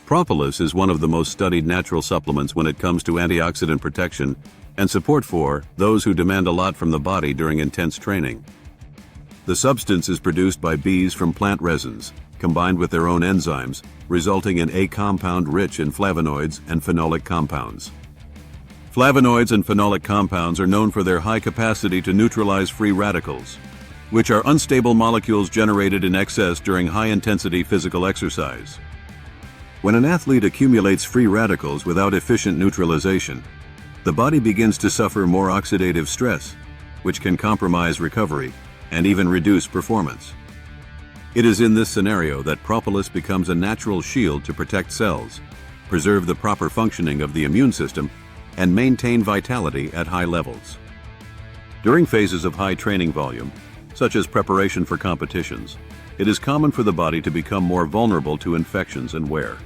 Propolis is one of the most studied natural supplements when it comes to antioxidant protection and support for those who demand a lot from the body during intense training. The substance is produced by bees from plant resins, combined with their own enzymes, resulting in a compound rich in flavonoids and phenolic compounds. Flavonoids and phenolic compounds are known for their high capacity to neutralize free radicals, which are unstable molecules generated in excess during high-intensity physical exercise. When an athlete accumulates free radicals without efficient neutralization, the body begins to suffer more oxidative stress, which can compromise recovery and even reduce performance. It is in this scenario that propolis becomes a natural shield to protect cells, preserve the proper functioning of the immune system, and maintain vitality at high levels. During phases of high training volume, such as preparation for competitions, it is common for the body to become more vulnerable to infections and wear.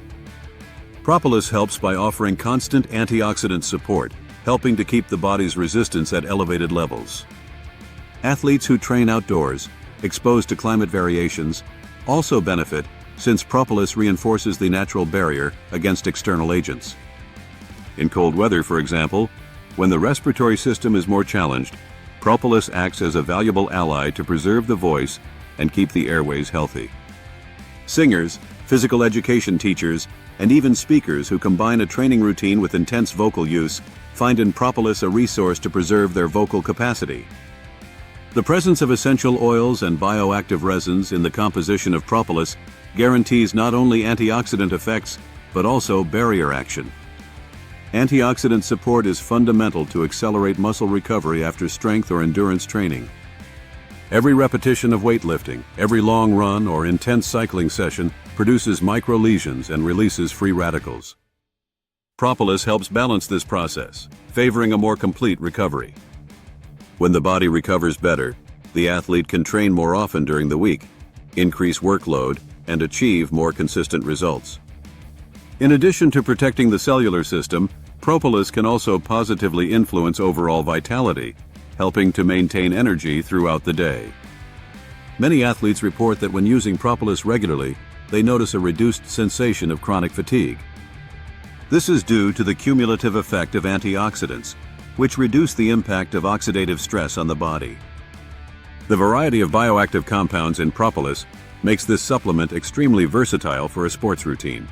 Propolis helps by offering constant antioxidant support, helping to keep the body's resistance at elevated levels. Athletes who train outdoors, exposed to climate variations, also benefit since propolis reinforces the natural barrier against external agents. In cold weather, for example, when the respiratory system is more challenged, propolis acts as a valuable ally to preserve the voice and keep the airways healthy. Singers, physical education teachers, and even speakers who combine a training routine with intense vocal use find in propolis a resource to preserve their vocal capacity. The presence of essential oils and bioactive resins in the composition of propolis guarantees not only antioxidant effects, but also barrier action. Antioxidant support is fundamental to accelerate muscle recovery after strength or endurance training. Every repetition of weightlifting, every long run or intense cycling session produces microlesions and releases free radicals. Propolis helps balance this process, favoring a more complete recovery. When the body recovers better, the athlete can train more often during the week, increase workload, and achieve more consistent results. In addition to protecting the cellular system, propolis can also positively influence overall vitality, helping to maintain energy throughout the day. Many athletes report that when using propolis regularly, they notice a reduced sensation of chronic fatigue. This is due to the cumulative effect of antioxidants, which reduce the impact of oxidative stress on the body. The variety of bioactive compounds in propolis makes this supplement extremely versatile for a sports routine.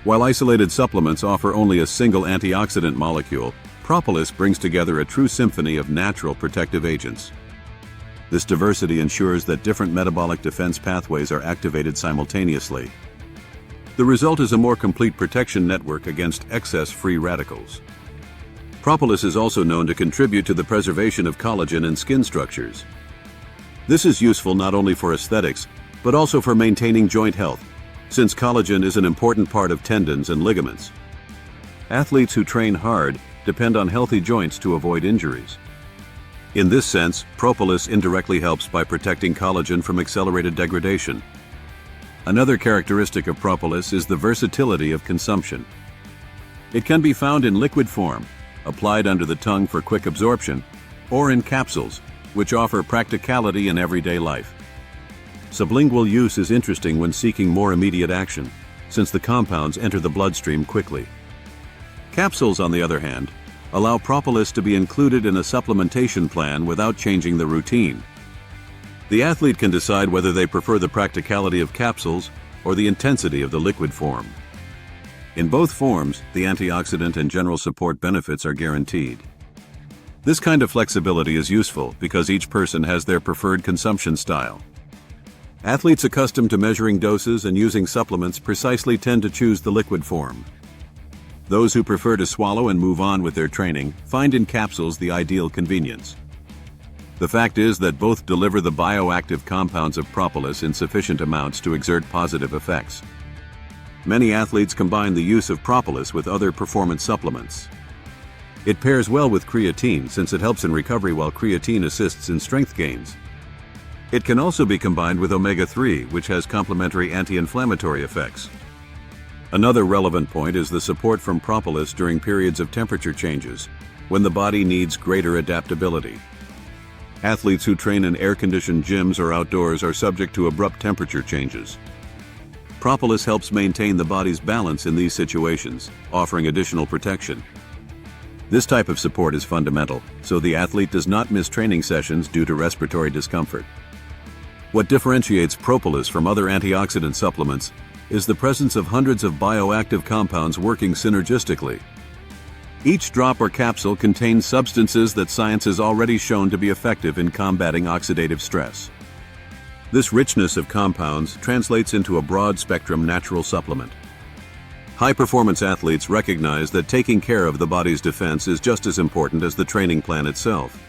While isolated supplements offer only a single antioxidant molecule, propolis brings together a true symphony of natural protective agents. This diversity ensures that different metabolic defense pathways are activated simultaneously. The result is a more complete protection network against excess free radicals. Propolis is also known to contribute to the preservation of collagen in skin structures. This is useful not only for aesthetics, but also for maintaining joint health, since collagen is an important part of tendons and ligaments. Athletes who train hard depend on healthy joints to avoid injuries. In this sense, propolis indirectly helps by protecting collagen from accelerated degradation. Another characteristic of propolis is the versatility of consumption. It can be found in liquid form, applied under the tongue for quick absorption, or in capsules, which offer practicality in everyday life. Sublingual use is interesting when seeking more immediate action, since the compounds enter the bloodstream quickly. Capsules, on the other hand, allow propolis to be included in a supplementation plan without changing the routine. The athlete can decide whether they prefer the practicality of capsules or the intensity of the liquid form. In both forms, the antioxidant and general support benefits are guaranteed. This kind of flexibility is useful because each person has their preferred consumption style. Athletes accustomed to measuring doses and using supplements precisely tend to choose the liquid form. Those who prefer to swallow and move on with their training find in capsules the ideal convenience. The fact is that both deliver the bioactive compounds of propolis in sufficient amounts to exert positive effects. Many athletes combine the use of propolis with other performance supplements. It pairs well with creatine since it helps in recovery while creatine assists in strength gains. It can also be combined with omega-3, which has complementary anti-inflammatory effects. Another relevant point is the support from propolis during periods of temperature changes, when the body needs greater adaptability. Athletes who train in air-conditioned gyms or outdoors are subject to abrupt temperature changes. Propolis helps maintain the body's balance in these situations, offering additional protection. This type of support is fundamental, so the athlete does not miss training sessions due to respiratory discomfort. What differentiates Propolis from other antioxidant supplements is the presence of hundreds of bioactive compounds working synergistically. Each drop or capsule contains substances that science has already shown to be effective in combating oxidative stress. This richness of compounds translates into a broad-spectrum natural supplement. High-performance athletes recognize that taking care of the body's defense is just as important as the training plan itself.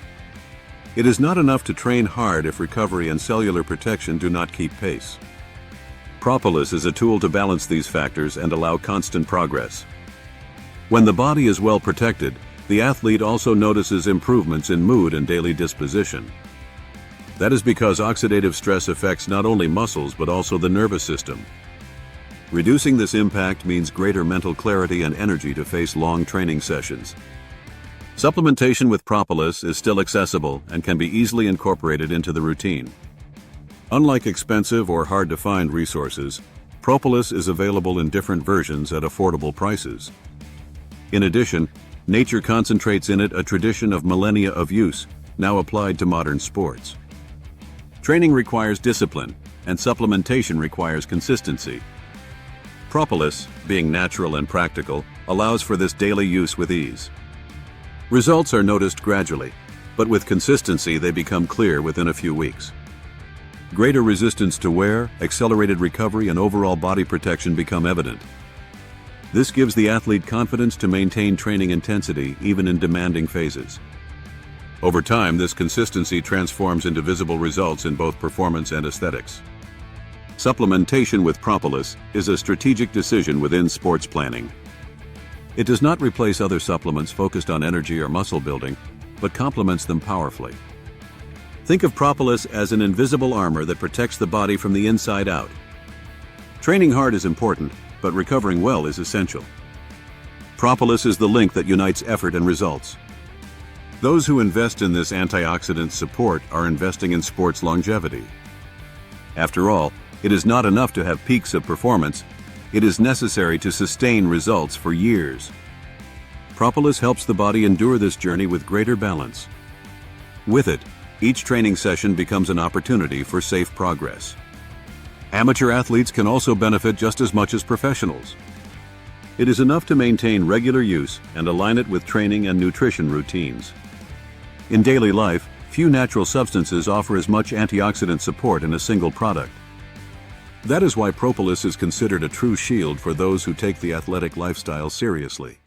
It is not enough to train hard if recovery and cellular protection do not keep pace. Propolis is a tool to balance these factors and allow constant progress. When the body is well protected, the athlete also notices improvements in mood and daily disposition. That is because oxidative stress affects not only muscles but also the nervous system. Reducing this impact means greater mental clarity and energy to face long training sessions. Supplementation with Propolis is still accessible and can be easily incorporated into the routine. Unlike expensive or hard-to-find resources, Propolis is available in different versions at affordable prices. In addition, nature concentrates in it a tradition of millennia of use, now applied to modern sports. Training requires discipline, and supplementation requires consistency. Propolis, being natural and practical, allows for this daily use with ease. Results are noticed gradually, but with consistency they become clear within a few weeks. Greater resistance to wear, accelerated recovery, and overall body protection become evident. This gives the athlete confidence to maintain training intensity even in demanding phases. Over time, this consistency transforms into visible results in both performance and aesthetics. Supplementation with Propolis is a strategic decision within sports planning. It does not replace other supplements focused on energy or muscle building, but complements them powerfully. Think of Propolis as an invisible armor that protects the body from the inside out. Training hard is important, but recovering well is essential. Propolis is the link that unites effort and results. Those who invest in this antioxidant support are investing in sports longevity. After all, it is not enough to have peaks of performance, it is necessary to sustain results for years. Propolis helps the body endure this journey with greater balance. With it, each training session becomes an opportunity for safe progress. Amateur athletes can also benefit just as much as professionals. It is enough to maintain regular use and align it with training and nutrition routines. In daily life, few natural substances offer as much antioxidant support in a single product. That is why Propolis is considered a true shield for those who take the athletic lifestyle seriously.